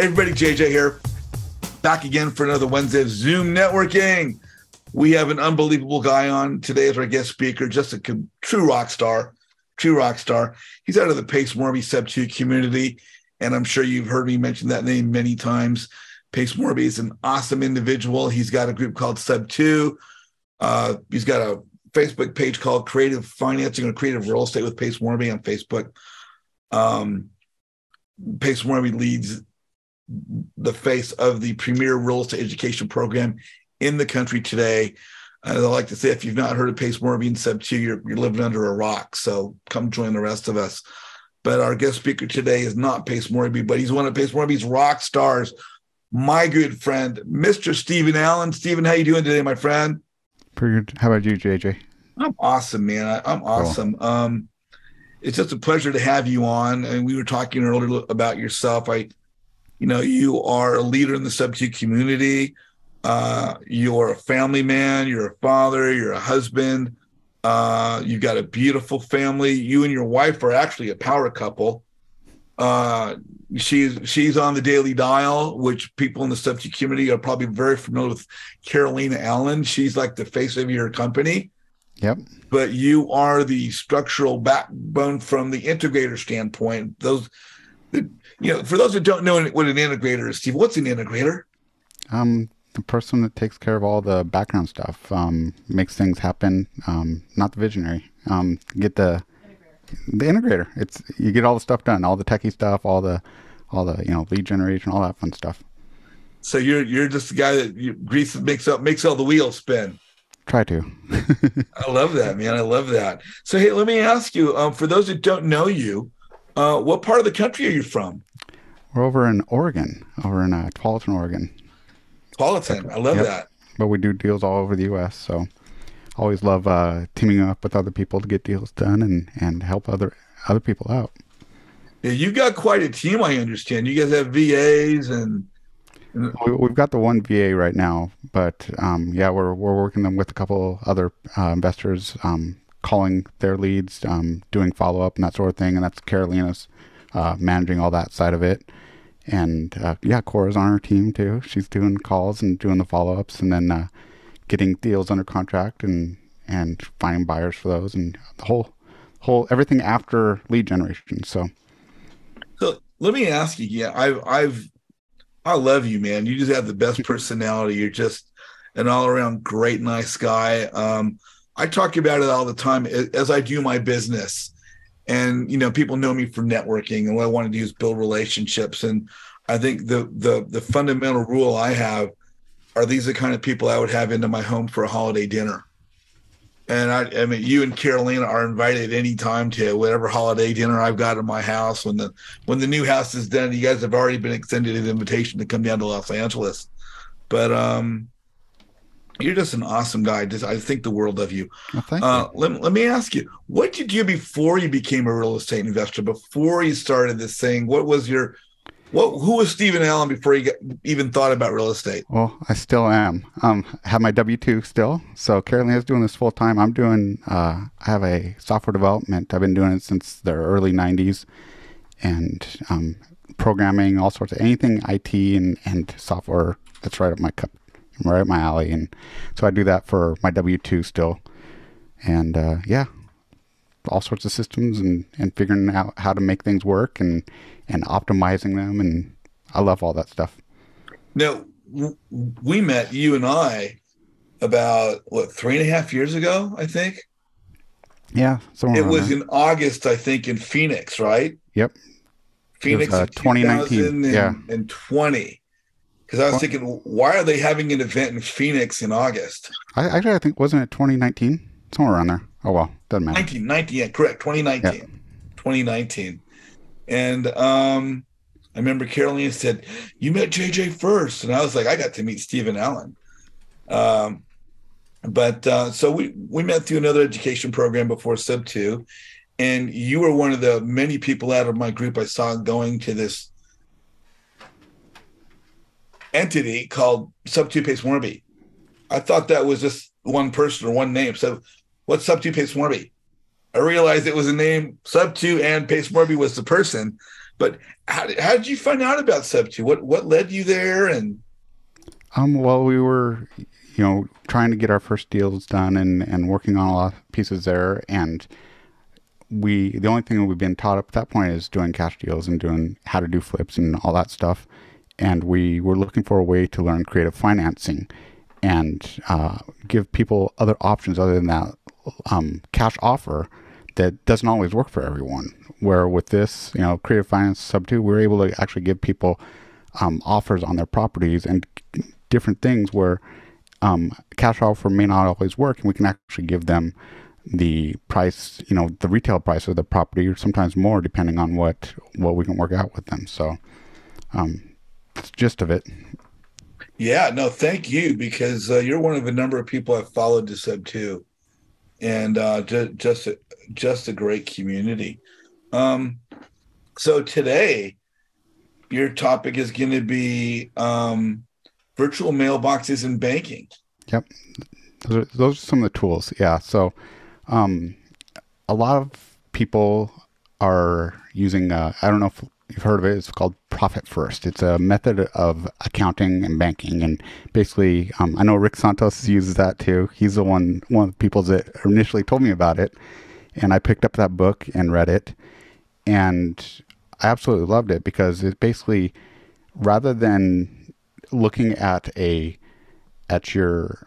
Hey everybody, JJ here. Back again for another Wednesday of Zoom networking. We have an unbelievable guy on today as our guest speaker, just a true rock star. He's out of the Pace Morby Sub 2 community, and I'm sure you've heard me mention that name many times. Pace Morby is an awesome individual. He's got a group called Sub 2. He's got a Facebook page called Creative Financing or Creative Real Estate with Pace Morby on Facebook. Pace Morby leads the face of the premier real estate education program in the country today. I like to say, if you've not heard of Pace Morby and Sub 2, you're living under a rock. So come join the rest of us. But our guest speaker today is not Pace Morby, but he's one of Pace Morby's rock stars, my good friend, Mr. Stephen Allen. Stephen, how you doing today, my friend? Pretty good. How about you, JJ? I'm awesome, man. I'm awesome. Cool. It's just a pleasure to have you on. And we were talking earlier about yourself. You are a leader in the Sub 2 community. You're a family man. You're a father. You're a husband. You've got a beautiful family. You and your wife are actually a power couple. She's on the Daily Dial, which people in the Sub 2 community are probably very familiar with. Carolina Allen. She's like the face of your company. Yep. But you are the structural backbone from the integrator standpoint. For those who don't know what an integrator is, Steve, what's an integrator? The person that takes care of all the background stuff, makes things happen. Not the visionary. Get the integrator. You get all the stuff done, all the techie stuff, all the lead generation, all that fun stuff. So you're just the guy that makes all the wheels spin. Try to. I love that, man. I love that. So hey, let me ask you, for those that don't know you, what part of the country are you from? We're over in Oregon, Tualatin, Oregon. Tualatin, I love that. But we do deals all over the U.S., so always love teaming up with other people to get deals done and help other people out. Yeah, you got quite a team, I understand. You guys have VAs and we've got the one VA right now, but we're working them with a couple other investors, calling their leads, doing follow-up and that sort of thing, and that's Carolina's managing all that side of it. And Cora's on her team too. She's doing calls and doing the follow-ups, and then getting deals under contract and finding buyers for those, and the whole everything after lead generation. So let me ask you, I love you, man. You just have the best personality. You're just an all-around great, nice guy. I talk about it all the time as I do my business. And, people know me from networking, and what I want to do is build relationships. And I think the fundamental rule I have are these are the kind of people I would have into my home for a holiday dinner. And I mean, you and Carolina are invited anytime to whatever holiday dinner I've got in my house. When the new house is done, you guys have already been extended an invitation to come down to Los Angeles. But you're just an awesome guy. I think the world of you. Well, thank you. Let me ask you, what did you do before you became a real estate investor? Before you started this thing, who was Stephen Allen before you even thought about real estate? Well, I still am. Have my W-2 still. So Carolina's doing this full time. I'm doing. I have a software development. I've been doing it since the early '90s, and programming, all sorts of anything IT and software. That's right up my cup, right up my alley. And so I do that for my W-2 still, and all sorts of systems and figuring out how to make things work and optimizing them, and I love all that stuff. Now, we met, you and I, about 3.5 years ago, I think. Yeah, it was in August, I think, in Phoenix, right? Yep. Phoenix, 2019. And 20. Because I was thinking, why are they having an event in Phoenix in August? I think, wasn't it 2019? Somewhere around there. Oh well, doesn't matter. 19, yeah, correct. 2019. Yeah. 2019. And I remember Carolina said, you met JJ first. And I was like, I got to meet Stephen Allen. So we met through another education program before Sub 2. And you were one of the many people out of my group I saw going to this entity called Sub 2 Pace Morby. I thought that was just one person or one name. So what's Sub 2 Pace Morby? I realized it was a name. Sub 2 and Pace Morby was the person. But how did you find out about Sub2? What led you there? And Well, we were, trying to get our first deals done and working on a lot of pieces there. And the only thing that we've been taught up at that point is doing cash deals and doing how to do flips and all that stuff. And we were looking for a way to learn creative financing and give people other options other than that cash offer that doesn't always work for everyone. Where with this, creative finance Sub2, we're able to actually give people offers on their properties and different things where cash offer may not always work, and we can actually give them the price, the retail price of the property, or sometimes more, depending on what we can work out with them. So that's the gist of it. yeah, no, thank you, because you're one of a number of people I've followed to Sub2, and just a great community. So today, your topic is going to be virtual mailboxes and banking. Yep, those are some of the tools. Yeah, so a lot of people are using. I don't know if you've heard of it. It's called Profit First. It's a method of accounting and banking, and basically, I know Rick Santos uses that too. He's one of the people that initially told me about it, and I picked up that book and read it, and I absolutely loved it because it basically, rather than looking at your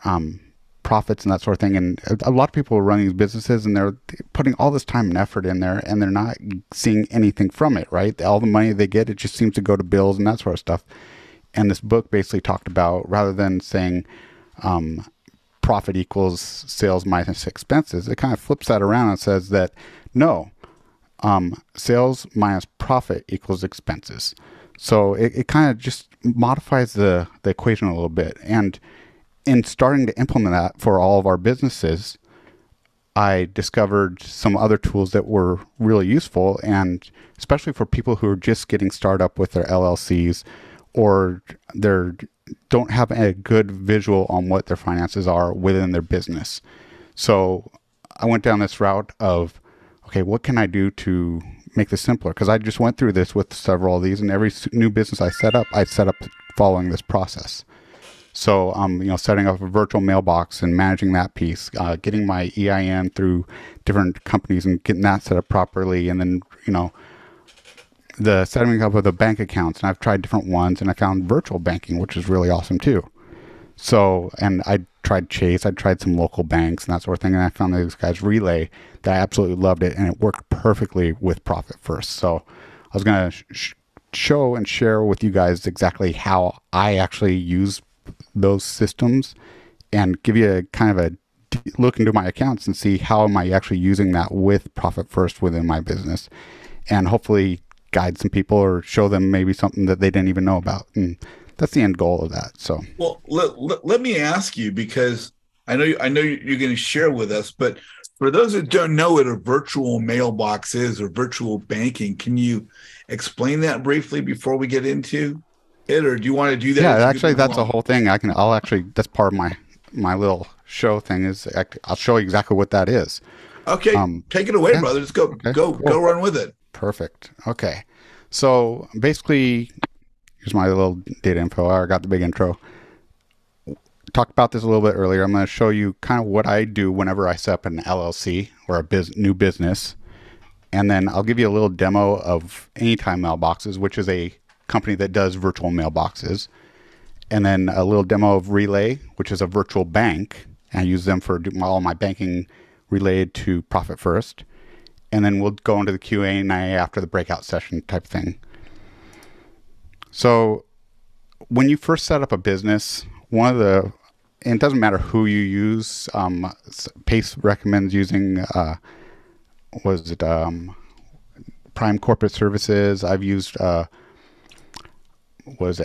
profits and that sort of thing, and a lot of people are running these businesses and they're putting all this time and effort in there, and they're not seeing anything from it, right? All the money they get, it just seems to go to bills and that sort of stuff. And this book basically talked about, rather than saying profit equals sales minus expenses, it kind of flips that around and says that no, sales minus profit equals expenses. So it kind of just modifies the equation a little bit. And in starting to implement that for all of our businesses, I discovered some other tools that were really useful, and especially for people who are just getting started up with their LLCs, or they don't have a good visual on what their finances are within their business. So I went down this route of, okay, what can I do to make this simpler? Because I just went through this with several of these, and every new business I set up following this process. So, setting up a virtual mailbox and managing that piece, getting my EIN through different companies and getting that set up properly. And then, the setting up of the bank accounts. And I've tried different ones, and I found virtual banking, which is really awesome too. So, and I tried Chase, I tried some local banks and that sort of thing. And I found these guys Relay that I absolutely loved it. And it worked perfectly with Profit First. So I was going to show and share with you guys exactly how I actually use those systems, and give you a kind of a look into my accounts and see how am I actually using that with Profit First within my business, and hopefully guide some people or show them maybe something that they didn't even know about. And that's the end goal of that. So, well, let me ask you, because I know you're going to share with us, but for those that don't know what a virtual mailbox is or virtual banking, can you explain that briefly before we get into it, or do you want to do that? Yeah, actually, that's a whole thing. I'll actually, that's part of my little show thing is I'll show you exactly what that is. Okay, take it away, yeah, brother. Let's go, okay, go run with it. Perfect. Okay. So basically, here's my little data info. I got the big intro. Talked about this a little bit earlier. I'm going to show you kind of what I do whenever I set up an LLC or a new business. And then I'll give you a little demo of Anytime Mailboxes, which is a company that does virtual mailboxes, and then a little demo of Relay, which is a virtual bank, and I use them for all my banking related to Profit First. And then we'll go into the Q&A after the breakout session type thing. So when you first set up a business, and it doesn't matter who you use, Pace recommends using Prime Corporate Services. I've used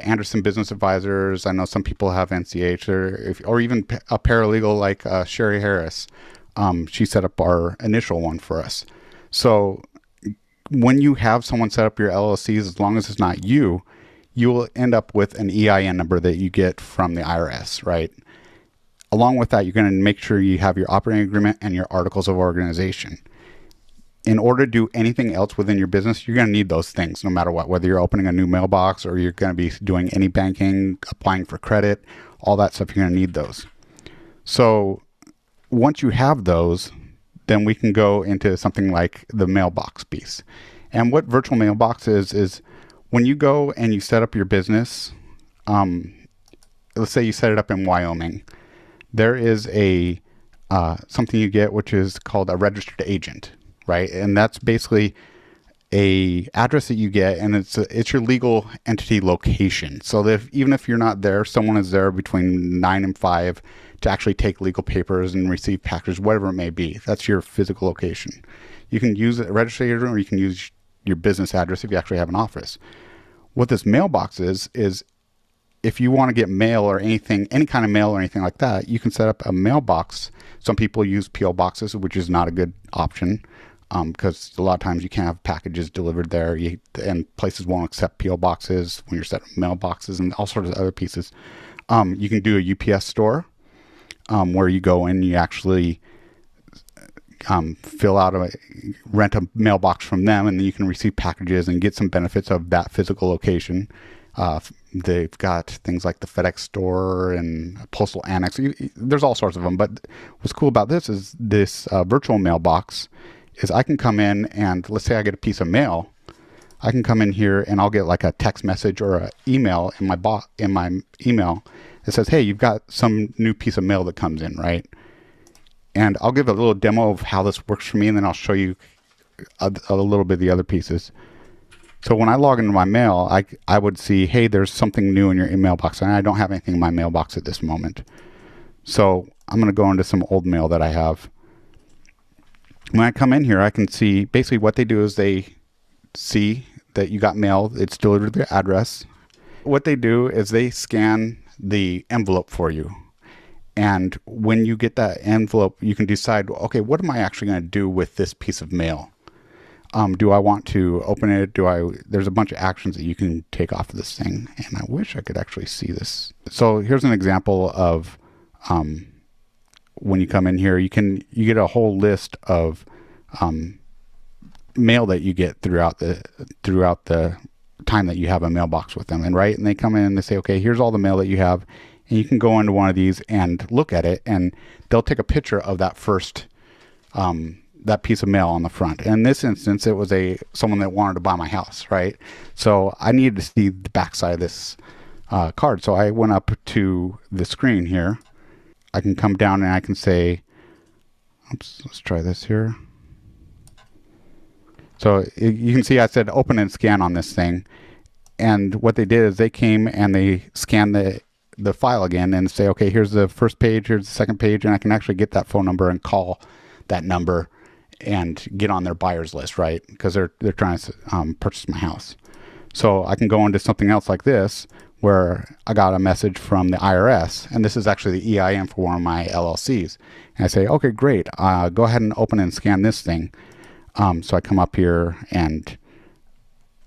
Anderson Business Advisors. I know some people have NCH, or even a paralegal like Sherry Harris. She set up our initial one for us. So when you have someone set up your LLCs, as long as it's not you, you will end up with an EIN number that you get from the IRS, right? Along with that, you're going to make sure you have your operating agreement and your articles of organization. in order to do anything else within your business, you're going to need those things no matter what, whether you're opening a new mailbox or you're going to be doing any banking, applying for credit, all that stuff, you're going to need those. So once you have those, then we can go into something like the mailbox piece. And what virtual mailbox is when you go and you set up your business, let's say you set it up in Wyoming, there is a something you get which is called a registered agent, right? And that's basically a address that you get, and it's your legal entity location. So that even if you're not there, someone is there between 9 and 5 to actually take legal papers and receive packages, whatever it may be. That's your physical location. You can use a registered agent, or you can use your business address if you actually have an office. What this mailbox is if you want to get mail or anything, any kind of mail or anything like that, you can set up a mailbox. Some people use P.O. boxes, which is not a good option because a lot of times you can't have packages delivered there, and places won't accept P.O. boxes when you're setting up mailboxes and all sorts of other pieces. You can do a UPS store where you go in and you actually rent a mailbox from them, and then you can receive packages and get some benefits of that physical location. They've got things like the FedEx store and postal annex. There's all sorts of them. But what's cool about this is this virtual mailbox is I can come in and let's say I get a piece of mail. I can come in here and I'll get like a text message or an email in my email that says, hey, you've got some new piece of mail that comes in, right? And I'll give a little demo of how this works for me, and then I'll show you a little bit of the other pieces. So when I log into my mail, I would see, hey, there's something new in your mailbox, and I don't have anything in my mailbox at this moment. So I'm going to go into some old mail that I have. When I come in here, I can see basically what they do is they see that you got mail. It's delivered to the address. What they do is they scan the envelope for you. And when you get that envelope, you can decide, okay, what am I actually going to do with this piece of mail? Do I want to open it? There's a bunch of actions that you can take off of this thing. And I wish I could actually see this. So here's an example of when you come in here, you get a whole list of mail that you get throughout the time that you have a mailbox with them. And they come in and they say, okay, here's all the mail that you have. And you can go into one of these and look at it, and they'll take a picture of that first that piece of mail on the front. And in this instance, it was someone that wanted to buy my house, right? So I needed to see the backside of this card. So I went up to the screen here. I can come down and I can say, oops, let's try this here. So you can see I said open and scan on this thing. And what they did is they came and they scanned the file again and say, okay, here's the first page, here's the second page, and I can actually get that phone number and call that number and get on their buyer's list, right? Because they're trying to purchase my house. So I can go into something else like this where I got a message from the IRS, and this is actually the EIN for one of my LLCs. And I say, okay, great. Go ahead and open and scan this thing. So I come up here and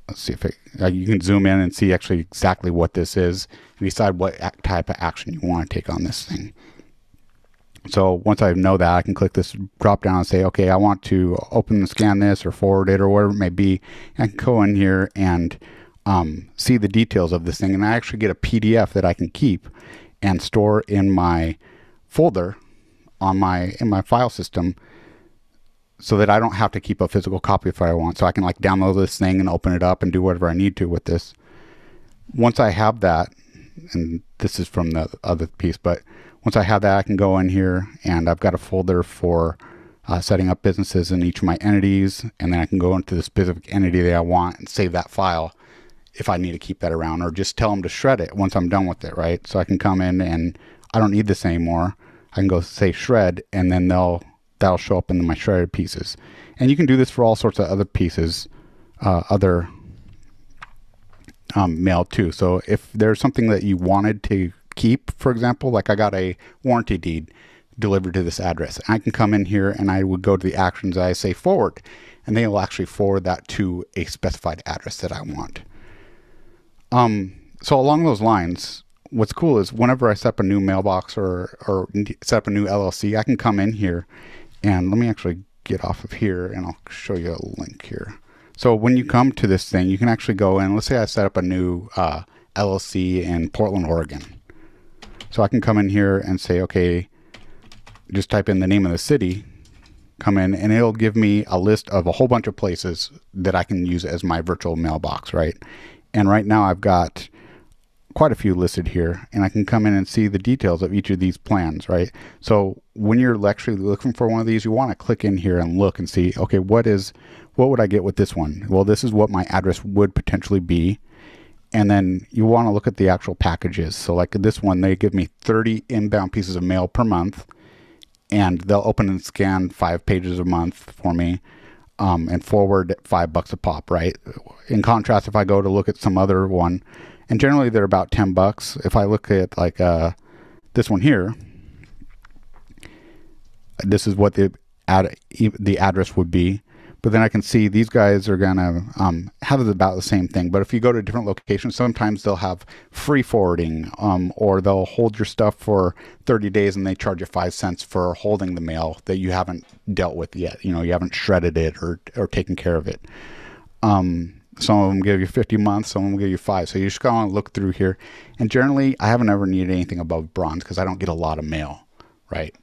let's see if you can zoom in and see actually exactly what this is and decide what type of action you want to take on this thing. So once I know that, I can click this drop down and say, okay, I want to open and scan this or forward it or whatever it may be. And I can go in here and see the details of this thing. And I actually get a PDF that I can keep and store in my folder in my file system, so that I don't have to keep a physical copy if I want. So I can download this thing and open it up and do whatever I need to with this. Once I have that, and this is from the other piece, but once I have that, I can go in here and I've got a folder for setting up businesses in each of my entities. And then I can go into the specific entity that I want and save that file if I need to keep that around, or just tell them to shred it once I'm done with it, right? So I can come in and I don't need this anymore. I can go say shred, and then that'll show up in my shredded pieces. And you can do this for all sorts of other pieces, other mail too. So if there's something that you wanted to keep, for example, like I got a warranty deed delivered to this address, and I can come in here and I would go to the actions. I say forward, and they will actually forward that to a specified address that I want. So along those lines, what's cool is whenever I set up a new mailbox or set up a new LLC, I can come in here and let me actually get off of here and I'll show you a link here. So when you come to this thing, you can actually go in. Let's say I set up a new LLC in Portland, Oregon. So I can come in here and say, okay, just type in the name of the city, come in, and it'll give me a list of a whole bunch of places that I can use as my virtual mailbox, right? And right now I've got quite a few listed here, and I can come in and see the details of each of these plans, right? So when you're actually looking for one of these, you want to click in here and look and see, okay, what would I get with this one? Well, this is what my address would potentially be. And then you want to look at the actual packages. So like this one, they give me 30 inbound pieces of mail per month, and they'll open and scan 5 pages a month for me, and forward at $5 a pop, right? In contrast, if I go to look at some other one, and generally they're about $10. If I look at like this one here, this is what the address would be. But then I can see these guys are gonna have about the same thing. But if you go to different locations, sometimes they'll have free forwarding, or they'll hold your stuff for 30 days and they charge you 5 cents for holding the mail that you haven't dealt with yet. You know, you haven't shredded it or taken care of it. Some of them give you 50 months, some of them give you 5. So you just gotta look through here. And generally, I haven't ever needed anything above bronze because I don't get a lot of mail, right?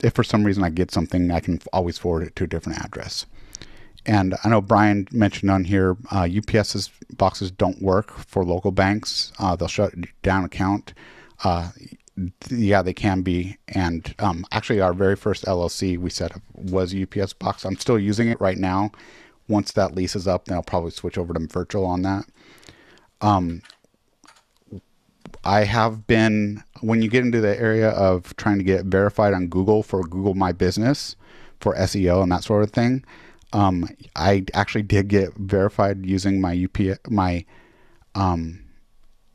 If for some reason I get something, I can always forward it to a different address. And I know Brian mentioned on here, UPS's boxes don't work for local banks. They'll shut down account. Yeah, they can be. And actually, our very first LLC we set up was a UPS box. I'm still using it right now. Once that lease is up, then I'll probably switch over to virtual on that. I have been, when you get into the area of trying to get verified on Google for Google My Business, for SEO and that sort of thing, I actually did get verified using my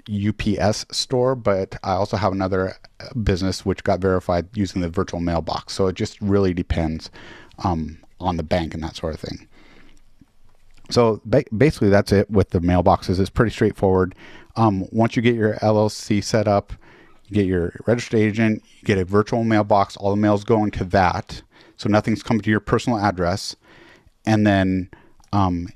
UPS store, but I also have another business which got verified using the virtual mailbox. So it just really depends on the bank and that sort of thing. So basically that's it with the mailboxes. It's pretty straightforward. Once you get your LLC set up, you get your registered agent, you get a virtual mailbox, all the mail's going to that. So nothing's coming to your personal address. And then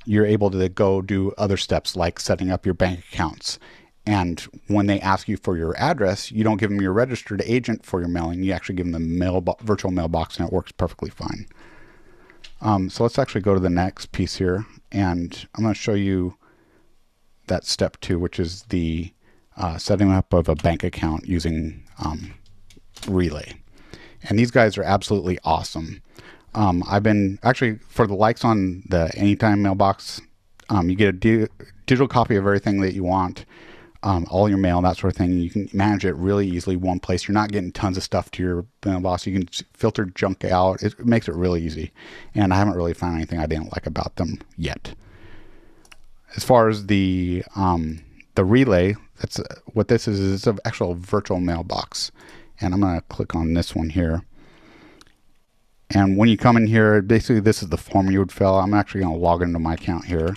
you're able to go do other steps like setting up your bank accounts. And when they ask you for your address, you don't give them your registered agent for your mailing. You actually give them the virtual mailbox, and it works perfectly fine. So let's actually go to the next piece here. And I'm going to show you that step 2, which is the setting up of a bank account using Relay. And these guys are absolutely awesome. I've been actually, for the likes on the Anytime mailbox, you get a digital copy of everything that you want, all your mail, that sort of thing. You can manage it really easily one place. You're not getting tons of stuff to your mailbox. You can filter junk out. It makes it really easy. And I haven't really found anything I didn't like about them yet. As far as the Relay, that's what this is. It's an actual virtual mailbox. And I'm going to click on this one here. And when you come in here, basically this is the form you would fill. I'm actually going to log into my account here.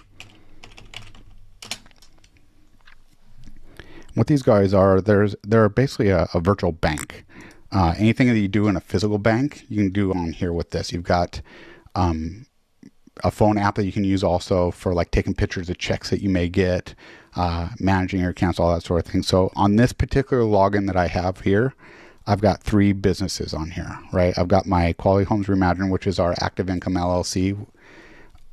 What these guys are, they're basically a virtual bank. Anything that you do in a physical bank, you can do on here with this. You've got a phone app that you can use also for like taking pictures of checks that you may get, managing your accounts, all that sort of thing. So on this particular login that I have here, I've got 3 businesses on here, right? I've got my Quality Homes Reimagined, which is our active income LLC.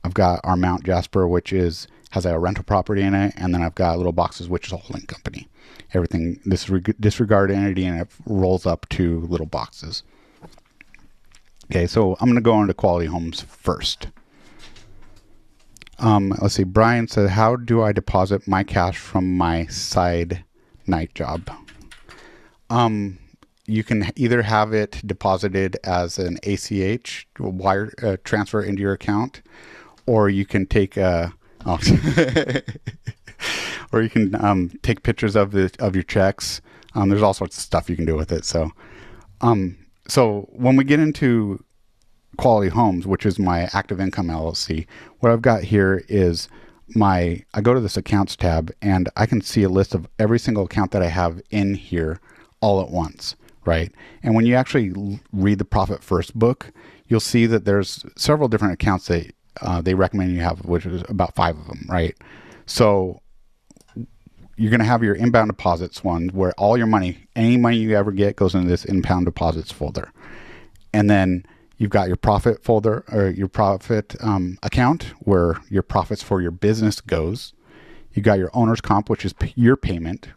I've got our Mount Jasper, which has a rental property in it, and then I've got Little Boxes, which is a holding company. Everything, this disregard entity, and it rolls up to Little Boxes. Okay, so I'm going to go into Quality Homes first. Let's see. Brian said, how do I deposit my cash from my side night job? You can either have it deposited as an ACH wire transfer into your account, or you can take a or you can take pictures of your checks. There's all sorts of stuff you can do with it. So when we get into Quality Homes, which is my active income LLC, what I've got here is I go to this accounts tab, and I can see a list of every single account that I have in here all at once, right? And when you actually read the Profit First book, you'll see that there's several different accounts that they recommend you have, which is about 5 of them, right? So you're going to have your inbound deposits one where all your money, any money you ever get goes into this inbound deposits folder. And then you've got your profit folder or your profit account where your profits for your business goes. You got your owner's comp, which is your payment,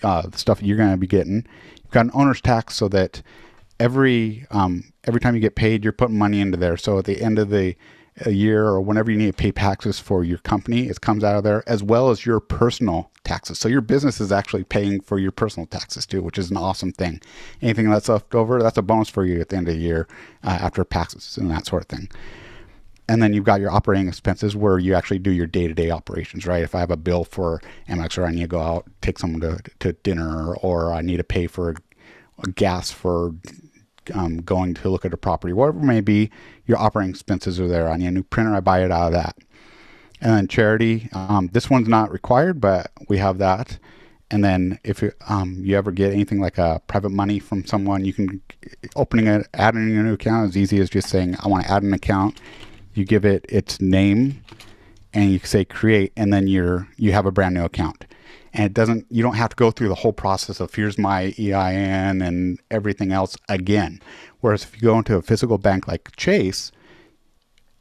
the stuff you're going to be getting. You've got an owner's tax so that every time you get paid, you're putting money into there. So at the end of the year or whenever you need to pay taxes for your company, it comes out of there, as well as your personal taxes. So your business is actually paying for your personal taxes too, which is an awesome thing. Anything that's left over, that's a bonus for you at the end of the year after taxes and that sort of thing. And then you've got your operating expenses where you actually do your day-to-day operations, right? If I have a bill for Amex or I need to go out, take someone to dinner, or I need to pay for gas for going to look at a property, whatever it may be, your operating expenses are there. I need a new printer, I buy it out of that. And then charity, this one's not required, but we have that. And then if you ever get anything like a private money from someone, you can adding a new account as easy as just saying, I want to add an account. You give it its name and you say create, and then you have a brand new account. And you don't have to go through the whole process of here's my EIN and everything else again. Whereas if you go into a physical bank like Chase,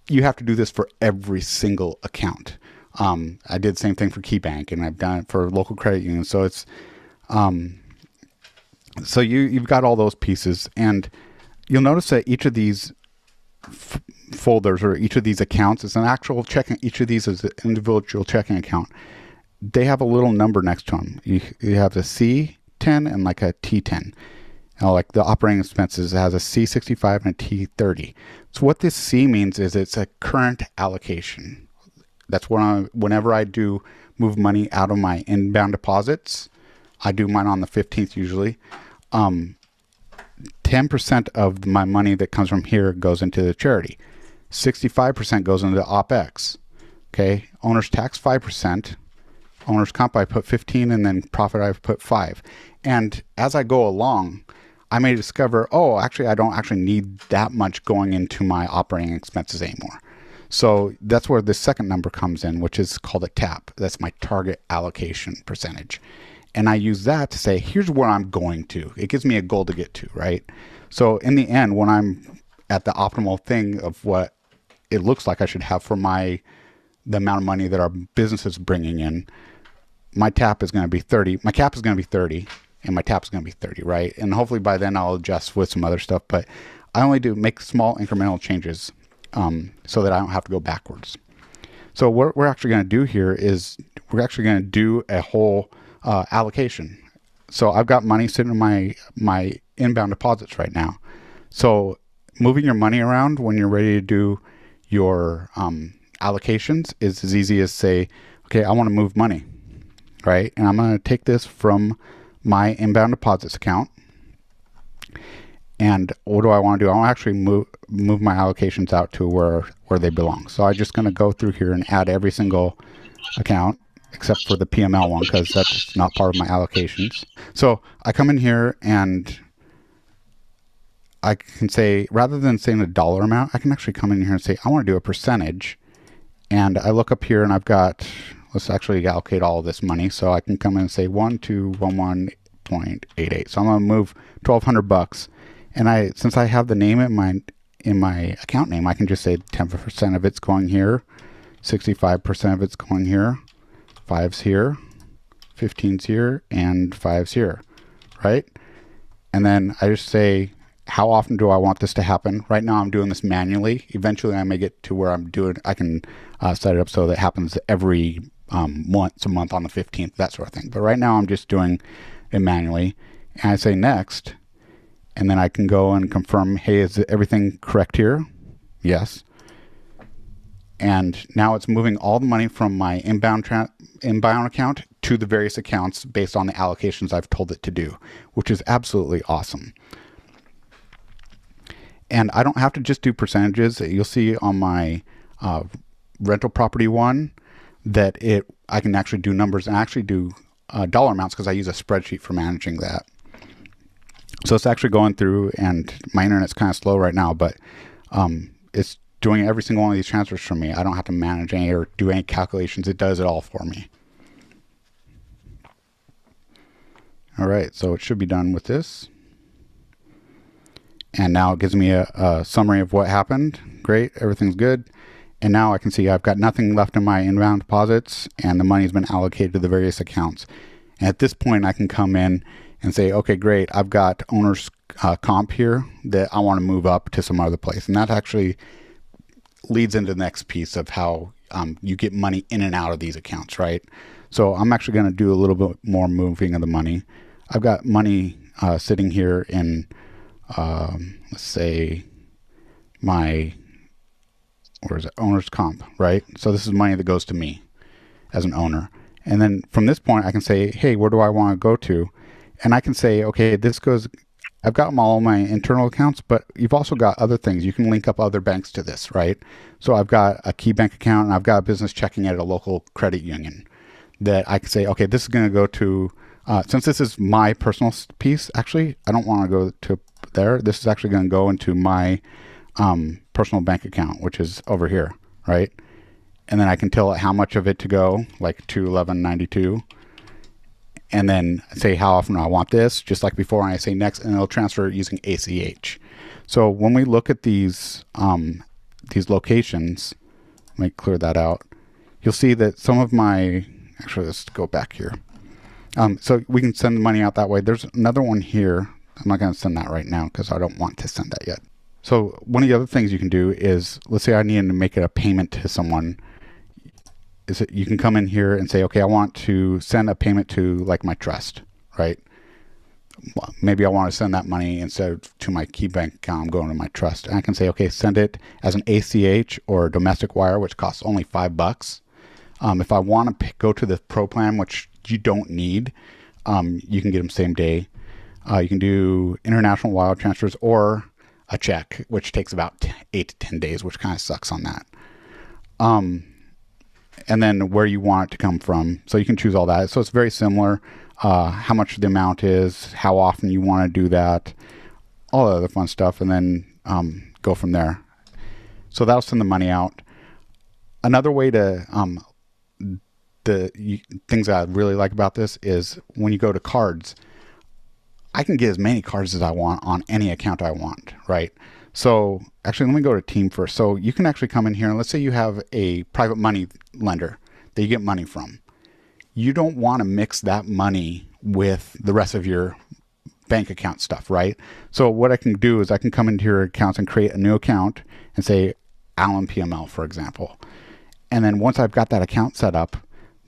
you have to do this for every single account. I did the same thing for KeyBank, and I've done it for local credit unions. So it's, so you've got all those pieces, and you'll notice that each of these folders or each of these accounts is an actual checking. Each of these is an individual checking account. They have a little number next to them. You have a C10 and like a T10. Like the operating expenses, it has a C65 and a T30. So what this C means is it's a current allocation. That's whenever I do move money out of my inbound deposits, I do mine on the 15th usually. 10% of my money that comes from here goes into the charity. 65% goes into OPEX. Okay, owner's tax 5%. Owner's comp I put 15, and then profit I put 5. And as I go along, I may discover, oh, actually, I don't actually need that much going into my operating expenses anymore. So that's where the second number comes in, which is called a TAP. That's my target allocation percentage. And I use that to say, here's where I'm going to. It gives me a goal to get to, right? So in the end, when I'm at the optimal thing of what it looks like I should have for the amount of money that our business is bringing in, my TAP is going to be 30. My cap is going to be 30, and my TAP is going to be 30, right? And hopefully by then I'll adjust with some other stuff. But I only make small incremental changes so that I don't have to go backwards. So what we're actually going to do here is we're actually going to do a whole allocation. So I've got money sitting in my inbound deposits right now. So moving your money around when you're ready to do your allocations is as easy as say, okay, I want to move money, right? And I'm going to take this from my inbound deposits account. And what do I want to do? I want to actually move my allocations out to where they belong. So I'm just going to go through here and add every single account except for the PML one because that's not part of my allocations. So I come in here and I can say, rather than saying a dollar amount, I can actually come in here and say, I want to do a percentage. And I look up here and I've got, let's actually allocate all of this money. So I can come in and say 1211.88. So I'm going to move $1,200. And since I have the name in my account name, I can just say 10% of it's going here, 65% of it's going here, 5's here, 15's here, and 5's here, right? And then I just say, how often do I want this to happen? Right now I'm doing this manually. Eventually I may get to where I can set it up so that it happens every once a month on the 15th, that sort of thing. But right now I'm just doing it manually. And I say next, and then I can go and confirm, hey, is everything correct here? Yes. And now it's moving all the money from my inbound account to the various accounts based on the allocations I've told it to do, which is absolutely awesome. And I don't have to just do percentages. You'll see on my rental property one that I can actually do numbers and actually do dollar amounts because I use a spreadsheet for managing that. So it's actually going through, and my internet's kind of slow right now, but it's doing every single one of these transfers for me. I don't have to manage any or do any calculations. It does it all for me. All right, so it should be done with this. And now it gives me a summary of what happened. Great, everything's good. And now I can see I've got nothing left in my inbound deposits, and the money's been allocated to the various accounts. And at this point, I can come in and say, okay, great, I've got owner's comp here that I want to move up to some other place. And that actually leads into the next piece of how you get money in and out of these accounts, right? So I'm actually going to do a little bit more moving of the money. I've got money sitting here in, let's say, my, where is it, owner's comp, right? So this is money that goes to me as an owner. And then from this point, I can say, hey, where do I want to go to? And I can say, okay, this goes, I've got all my internal accounts, but you've also got other things. You can link up other banks to this, right? So I've got a key bank account, and I've got a business checking at a local credit union that I can say, okay, this is going to go to, since this is my personal piece, actually, I don't want to go to there. This is actually going to go into my personal bank account, which is over here, right? And then I can tell it how much of it to go, like 211.92. And then say how often I want this, just like before, and I say next, and it'll transfer using ACH. So when we look at these locations, let me clear that out. You'll see that some of my, actually, let's go back here. So we can send the money out that way. There's another one here. I'm not going to send that right now because I don't want to send that yet. So one of the other things you can do is, let's say I need to make a payment to someone. Is that you can come in here and say, okay, I want to send a payment to like my trust, right? Well, maybe I want to send that money instead of to my key bank account, I'm going to my trust. And I can say, okay, send it as an ACH or a domestic wire, which costs only $5. If I want to go to the pro plan, which you don't need, you can get them same day. You can do international wire transfers or a check, which takes about 8 to 10 days, which kind of sucks on that. And then where you want it to come from. So you can choose all that. So it's very similar. How much the amount is, how often you want to do that, all the other fun stuff, and then go from there. So that'll send the money out. Another way to, things that I really like about this is when you go to cards, I can get as many cards as I want on any account I want, right? So actually, let me go to team first. So you can actually come in here and let's say you have a private money lender that you get money from. You don't want to mix that money with the rest of your bank account stuff, right? So what I can do is I can come into your accounts and create a new account and say Allen PML, for example. And then once I've got that account set up,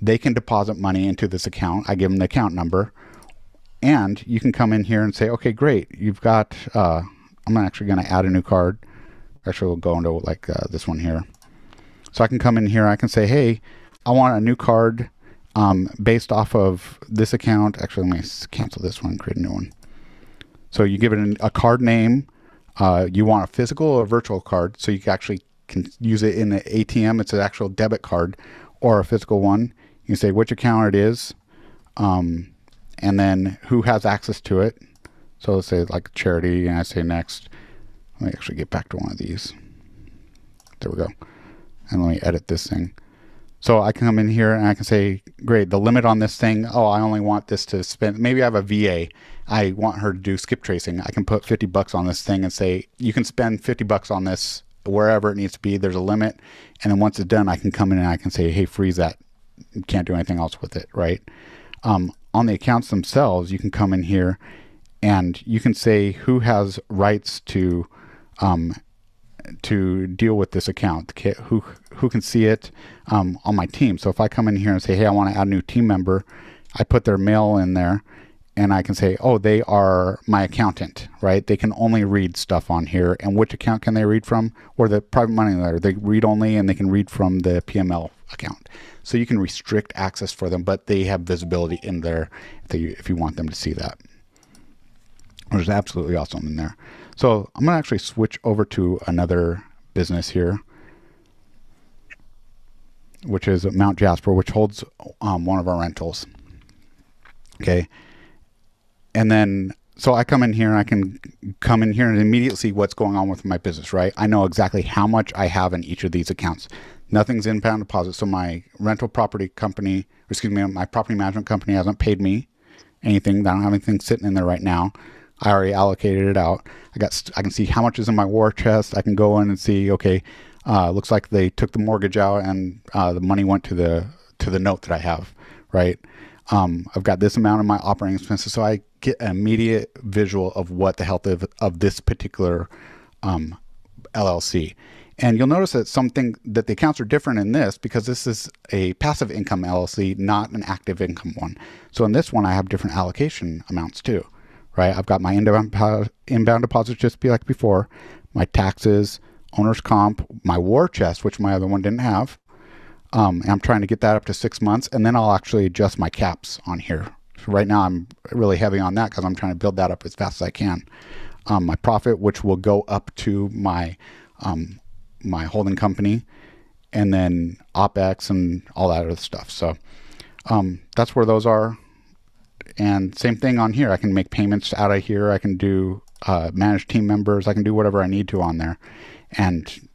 they can deposit money into this account. I give them the account number. And you can come in here and say, okay, great. You've got, I'm actually going to add a new card. Actually, we'll go into like this one here. So I can come in here. I can say, hey, I want a new card based off of this account. Actually, let me cancel this one and create a new one. So you give it a card name. You want a physical or virtual card. So you can use it in the ATM. It's an actual debit card or a physical one. You can say which account it is. And then who has access to it. So let's say like charity, and I say next. Let me actually get back to one of these. There we go. And let me edit this thing. So I can come in here and I can say, great, the limit on this thing, oh, I only want this to spend, maybe I have a VA. I want her to do skip tracing. I can put $50 on this thing and say, you can spend $50 on this wherever it needs to be. There's a limit. And then once it's done, I can come in and I can say, hey, freeze that. You can't do anything else with it, right? On the accounts themselves, you can come in here and you can say who has rights to deal with this account, who can see it on my team. So if I come in here and say, hey, I want to add a new team member, I put their mail in there and I can say, oh, they are my accountant, right? They can only read stuff on here. And which account can they read from? Or the private money letter, they read only and they can read from the PML account. So you can restrict access for them, but they have visibility in there if you want them to see that, which is absolutely awesome in there. So I'm going to actually switch over to another business here, which is Mount Jasper, which holds one of our rentals. Okay. And then So I come in here and I can come in here and immediately see what's going on with my business, right? I know exactly how much I have in each of these accounts. Nothing's inbound deposit. So my rental property company, or excuse me, my property management company hasn't paid me anything. I don't have anything sitting in there right now. I already allocated it out. I can see how much is in my war chest. I can go in and see, okay, looks like they took the mortgage out and the money went to the note that I have, right? I've got this amount of my operating expenses, so I get an immediate visual of what the health of this particular LLC. And you'll notice that the accounts are different in this because this is a passive income LLC, not an active income one. So in this one, I have different allocation amounts too, right? I've got my inbound deposits just be like before, my taxes, owner's comp, my war chest, which my other one didn't have. And I'm trying to get that up to 6 months, and then I'll actually adjust my caps on here. So right now I'm really heavy on that because I'm trying to build that up as fast as I can. My profit, which will go up to my my holding company, and then OPEX and all that other stuff. So that's where those are. And same thing on here. I can make payments out of here. I can do manage team members. I can do whatever I need to on there, and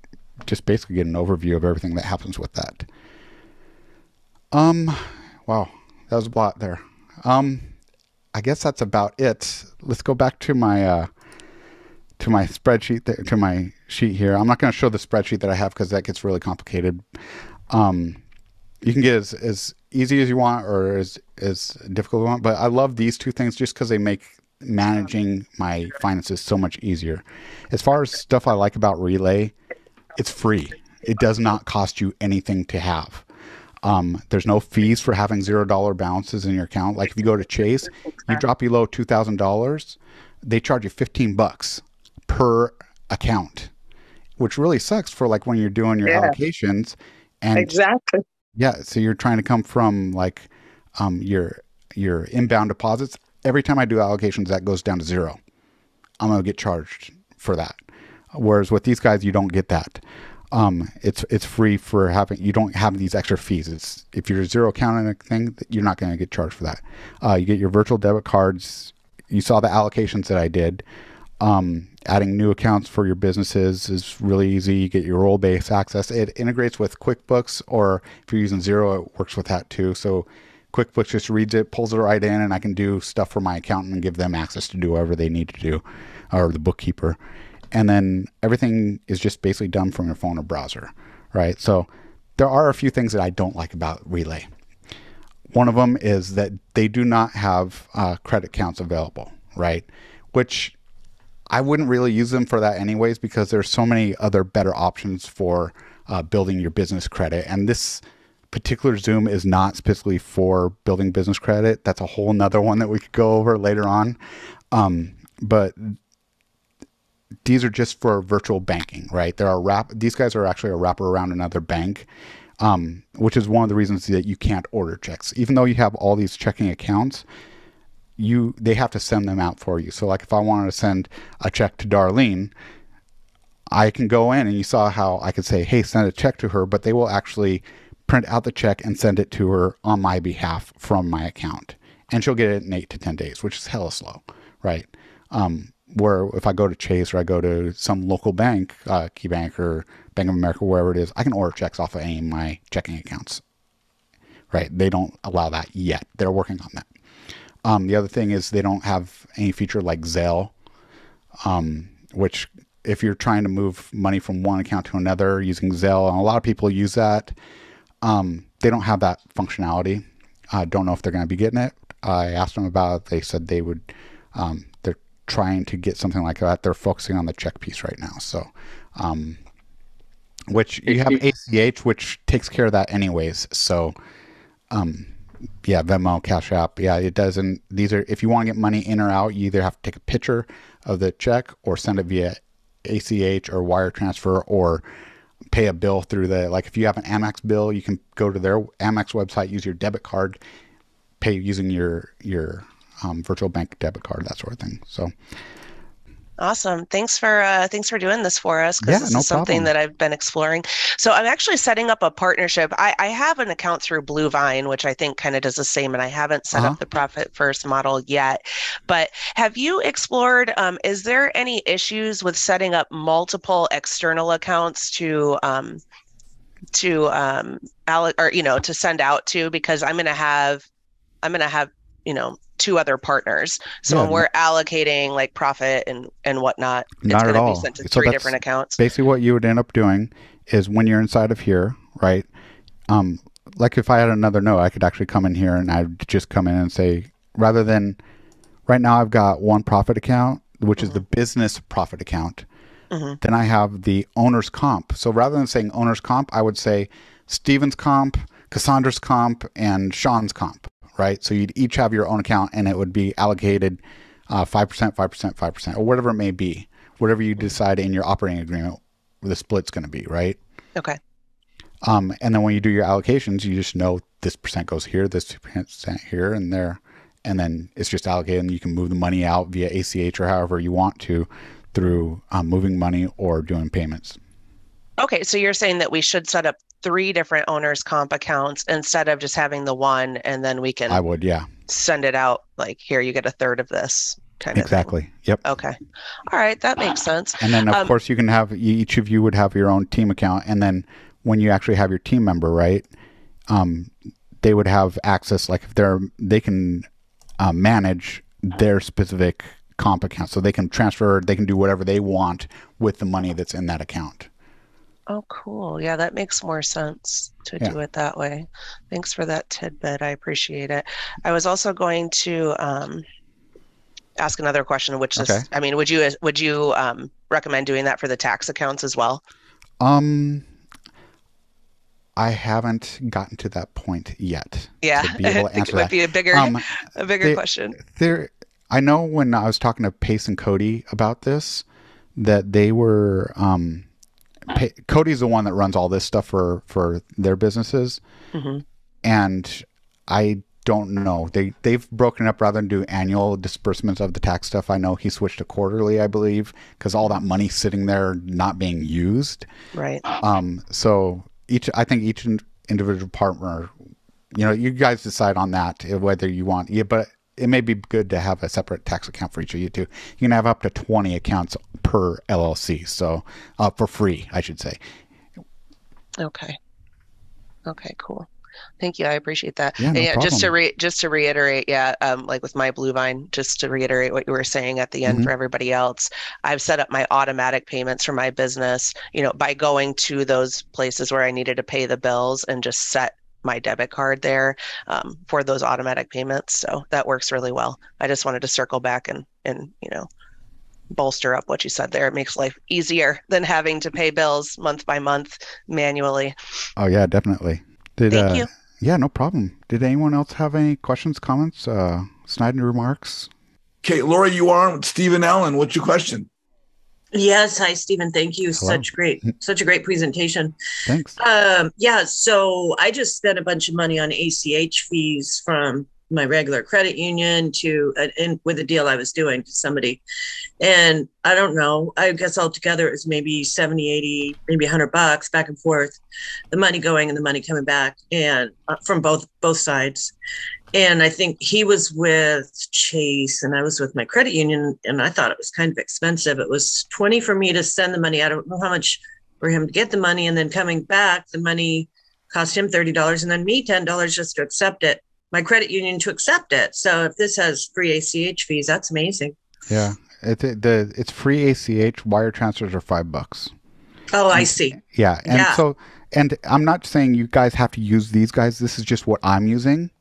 just basically get an overview of everything that happens with that. Wow, that was a lot there. I guess that's about it. Let's go back to my spreadsheet there, to my sheet here. I'm not going to show the spreadsheet that I have because that gets really complicated. You can get as easy as you want or as difficult as you want, but I love these two things just because they make managing my finances so much easier. As far as stuff I like about Relay, it's free. It does not cost you anything to have. There's no fees for having $0 balances in your account. Like if you go to Chase, you drop below $2,000, they charge you $15 per account, which really sucks for like when you're doing your allocations. And exactly. Yeah, so you're trying to come from like your inbound deposits. Every time I do allocations, that goes down to zero. I'm gonna get charged for that. Whereas with these guys, you don't get that. It's free for having. You don't have these extra fees. If you're a zero account in a thing, you're not going to get charged for that. You get your virtual debit cards. You saw the allocations that I did. Adding new accounts for your businesses is really easy. You get your role-based access. It integrates with QuickBooks, or if you're using Xero, it works with that too. So QuickBooks just reads it, pulls it right in, and I can do stuff for my accountant and give them access to do whatever they need to do, or the bookkeeper. And then everything is just basically done from your phone or browser, right? So there are a few things that I don't like about Relay. One of them is that they do not have credit accounts available, right? Which I wouldn't really use them for that anyways, because there's so many other better options for building your business credit. And this particular Zoom is not specifically for building business credit. That's a whole nother one that we could go over later on. But these are just for virtual banking, right? These guys are actually a wrapper around another bank, which is one of the reasons that you can't order checks. Even though you have all these checking accounts, they have to send them out for you. So like if I wanted to send a check to Darlene, I can go in and you saw how I could say, hey, send a check to her, but they will actually print out the check and send it to her on my behalf from my account. And she'll get it in 8 to 10 days, which is hella slow, right? Where if I go to Chase or I go to some local bank, KeyBank or Bank of America, wherever it is, I can order checks off of any of my checking accounts, right? They don't allow that yet. They're working on that. The other thing is they don't have any feature like Zelle, which if you're trying to move money from one account to another using Zelle, and a lot of people use that, they don't have that functionality. I don't know if they're going to be getting it. I asked them about it. They said they would, they're trying to get something like that. They're focusing on the check piece right now. So, which you have ACH, which takes care of that anyways. So, yeah, Venmo, Cash App. Yeah, it doesn't. These are, if you want to get money in or out, you either have to take a picture of the check or send it via ACH or wire transfer, or pay a bill through like if you have an Amex bill, you can go to their Amex website, use your debit card, pay using your virtual bank debit card, that sort of thing. So Awesome. Thanks for doing this for us because Yeah, this no is something problem. that I've been exploring. So I'm actually setting up a partnership. I have an account through Blue Vine, which I think kind of does the same, and I haven't set Uh-huh. up the profit first model yet. But have you explored, is there any issues with setting up multiple external accounts to or to send out to? Because I'm gonna have two other partners. So Yeah, when we're allocating like profit and whatnot, it's not at gonna be all. sent to So three that's different accounts. basically what you would end up doing is when you're inside of here, right? Um, like if I had another note, I could actually come in here and I'd just come in and say, rather than right now, I've got one profit account, which is the Hmm. business profit account. Hmm. Then I have the owner's comp. So rather than saying owner's comp, I would say Steven's comp, Cassandra's comp, and Sean's comp, right? So you'd each have your own account and it would be allocated 5%, 5%, 5%, or whatever it may be, whatever you Hmm. decide in your operating agreement, the split's going to be, right? Okay. And then when you do your allocations, you just know this percent goes here, this percent here, and there. And then it's just allocated, and you can move the money out via ACH or however you want to through moving money or doing payments. Okay, so you're saying that we should set up three different owners comp accounts instead of just having the one, and then we I can would, yeah, send it out like, here, you get a third of this kind of thing. exactly. Yep. Okay. All right, that makes sense. And then, of Um, course, you can have each of you would have your own team account. And then when you actually have your team member, right, um, they would have access, like if they can manage their specific comp account. So they can transfer, they can do whatever they want with the money that's in that account. oh, cool. Yeah, that makes more sense to Yeah. do it that way. Thanks for that tidbit. I appreciate it. I was also going to ask another question, which Okay. is, I mean, would you recommend doing that for the tax accounts as well? Um, I haven't gotten to that point yet Yeah, to be I able to think it answer might that. be a bigger Um, a bigger there, question. there. I know when I was talking to Pace and Cody about this, that they were. Cody's the one that runs all this stuff for their businesses, Hmm. and I don't know. They've broken it up rather than do annual disbursements of the tax stuff. I know he switched to quarterly, I believe, because all that money sitting there not being used. Right. So I think each individual partner, you guys decide on that whether you want. Yeah, but it may be good to have a separate tax account for each of you too. You can have up to 20 accounts per LLC, so for free, I should say. Okay. Okay, cool. Thank you. I appreciate that. Yeah, And no yeah, problem. just to reiterate, yeah, like with my Blue Vine, just to reiterate what you were saying at the end Hmm. for everybody else, I've set up my automatic payments for my business, by going to those places where I needed to pay the bills and just set my debit card there for those automatic payments. So that works really well. I just wanted to circle back and bolster up what you said there. It makes life easier than having to pay bills month by month manually. Oh yeah, definitely. Did Thank you. Yeah, no problem. Did anyone else have any questions, comments, snide remarks? Okay, Laura, you are on with Stephen Allen. What's your question? Yes, hi Stephen. Thank you. Hello. Such a great presentation. Thanks. Yeah, so I just spent a bunch of money on ACH fees from my regular credit union to and with a deal I was doing to somebody. And I don't know, I guess altogether it was maybe 70, 80, maybe $100 back and forth, the money going and the money coming back and from both sides. And I think he was with Chase and I was with my credit union. And I thought it was kind of expensive. It was 20 for me to send the money. I don't know how much for him to get the money. And then coming back, the money cost him $30 and then me $10 just to accept it, my credit union to accept it. So if this has free ACH fees, that's amazing. Yeah, it's free ACH. Wire transfers are $5. Oh, I And see. yeah, and Yeah. so and I'm not saying you guys have to use these guys. This is just what I'm using.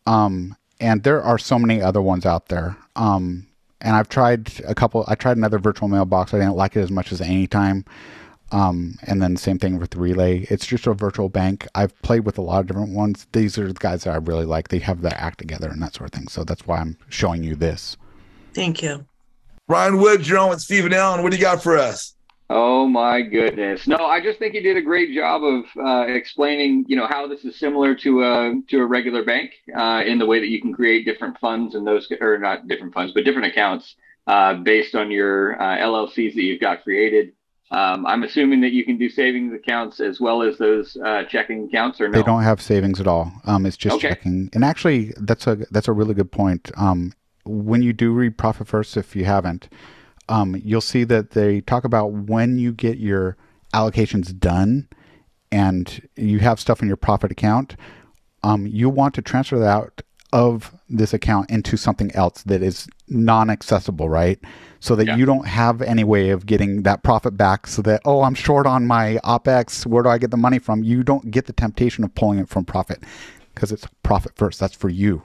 And there are so many other ones out there. And I've tried a couple. I tried another virtual mailbox. I didn't like it as much as Anytime. And then same thing with Relay. It's just a virtual bank. I've played with a lot of different ones. These are the guys that I really like. They have their act together and that sort of thing. So that's why I'm showing you this. Thank you. Ryan Woods, you're on with Stephen Allen. What do you got for us? Oh my goodness. No, I just think you did a great job of explaining, how this is similar to a regular bank in the way that you can create different funds and those, or not different funds, but different accounts based on your LLCs that you've got created. I'm assuming that you can do savings accounts as well as those checking accounts, or no? They don't have savings at all. It's just Okay. checking. And actually, that's a really good point. When you do read Profit First, if you haven't, you'll see that they talk about when you get your allocations done and you have stuff in your profit account, you want to transfer that out of this account into something else that is non-accessible, right? So that you don't have any way of getting that profit back, so that, oh, I'm short on my OPEX, where do I get the money from? You don't get the temptation of pulling it from profit, because it's profit first. That's for you.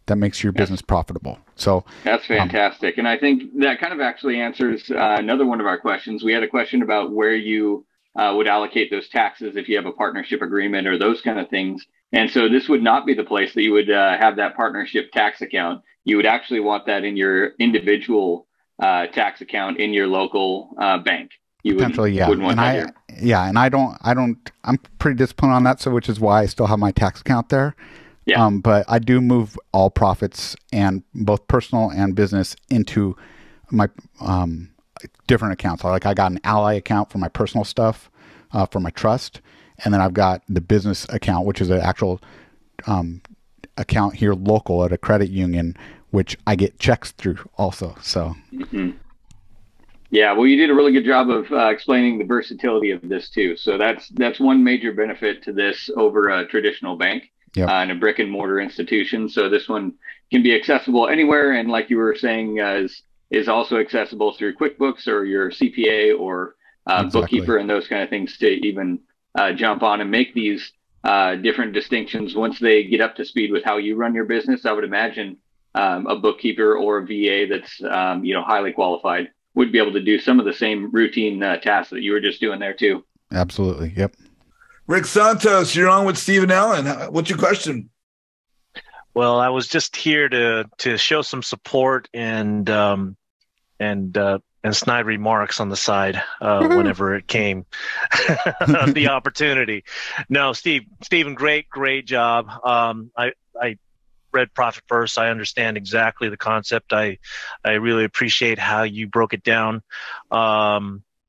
That makes your business profitable. So that's fantastic. And I think that kind of actually answers another one of our questions. We had a question about where you would allocate those taxes if you have a partnership agreement or those kind of things. And so this would not be the place that you would have that partnership tax account. You would actually want that in your individual tax account in your local bank. You potentially, wouldn't want that here. And I'm pretty disciplined on that. So, which is why I still have my tax account there. Yeah. But I do move all profits, and both personal and business, into my different accounts. Like I got an Ally account for my personal stuff, for my trust. And then I've got the business account, which is an actual account here local at a credit union, which I get checks through also. So, yeah, well, you did a really good job of explaining the versatility of this too. So that's one major benefit to this over a traditional bank and a brick and mortar institution. So this one can be accessible anywhere, and like you were saying, is also accessible through QuickBooks or your CPA or bookkeeper and those kind of things to even jump on and make these different distinctions once they get up to speed with how you run your business. I would imagine a bookkeeper or a VA that's highly qualified would be able to do some of the same routine tasks that you were just doing there too. Absolutely. Yep. Rick Santos, you're on with Stephen Allen. What's your question? Well, I was just here to show some support and snide remarks on the side whenever it came the opportunity. No, Stephen, great job. I read Profit First. I understand exactly the concept. I really appreciate how you broke it down.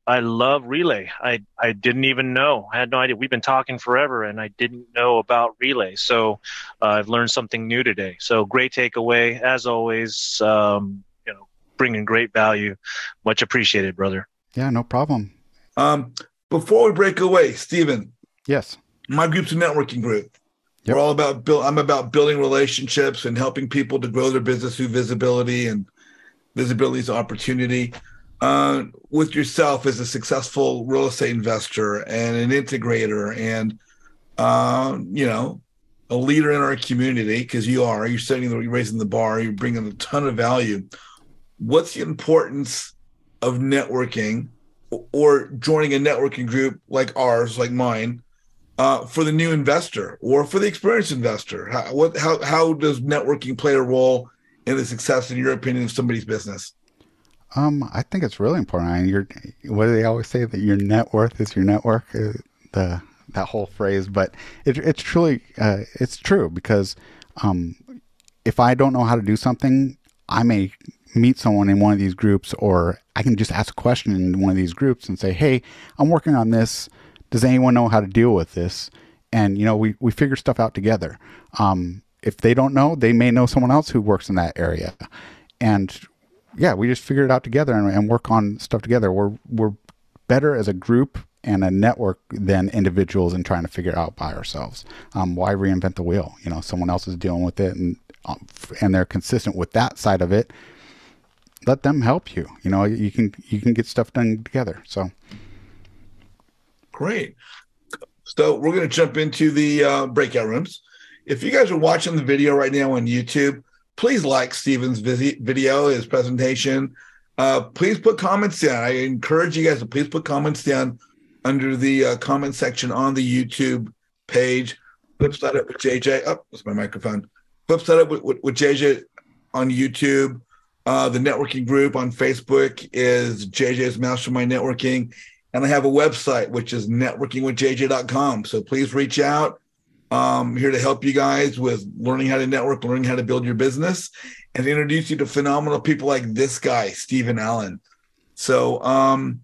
I love Relay. I didn't even know. I had no idea. We've been talking forever, and I didn't know about Relay. So I've learned something new today. So great takeaway, as always. Bringing great value. Much appreciated, brother. Yeah, no problem. Before we break away, Stephen. Yes. My group's a networking group. Yep. We're all about I'm about building relationships and helping people to grow their business through visibility, and visibility is opportunity. With yourself as a successful real estate investor and an integrator and a leader in our community, because you're raising the bar, you're bringing a ton of value. What's the importance of networking or joining a networking group like ours, like mine, for the new investor or for the experienced investor? How does networking play a role in the success, in your opinion, of somebody's business? I think it's really important. I mean, what do they always say, that your net worth is your network? That whole phrase, but it's truly it's true, because if I don't know how to do something, I may meet someone in one of these groups, or I can just ask a question in one of these groups and say, hey, I'm working on this. Does anyone know how to deal with this? And, we figure stuff out together. If they don't know, they may know someone else who works in that area. And yeah, we just figure it out together and work on stuff together. We're better as a group and a network than individuals in trying to figure it out by ourselves. Why reinvent the wheel? Someone else is dealing with it, and they're consistent with that side of it. Let them help you. You can get stuff done together. So great. So we're going to jump into the breakout rooms. If you guys are watching the video right now on YouTube, please like Stephen's video, his presentation. Please put comments down. I encourage you guys to please put comments down under the comment section on the YouTube page. Flipside Up with JJ. Oh, that's my microphone. Flipside Up with JJ on YouTube. The networking group on Facebook is JJ's Mastermind Networking. And I have a website, which is networkingwithjj.com. So please reach out. here to help you guys with learning how to network, learning how to build your business, and introduce you to phenomenal people like this guy, Stephen Allen. So on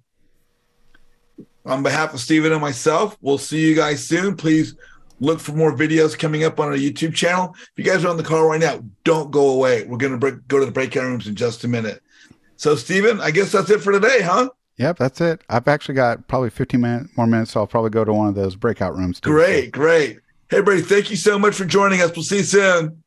behalf of Stephen and myself, we'll see you guys soon. Please look for more videos coming up on our YouTube channel. If you guys are on the call right now, don't go away. We're going to go to the breakout rooms in just a minute. So, Stephen, I guess that's it for today, huh? Yep, that's it. I've actually got probably 15 more minutes, so I'll probably go to one of those breakout rooms too. Great. Hey, everybody, thank you so much for joining us. We'll see you soon.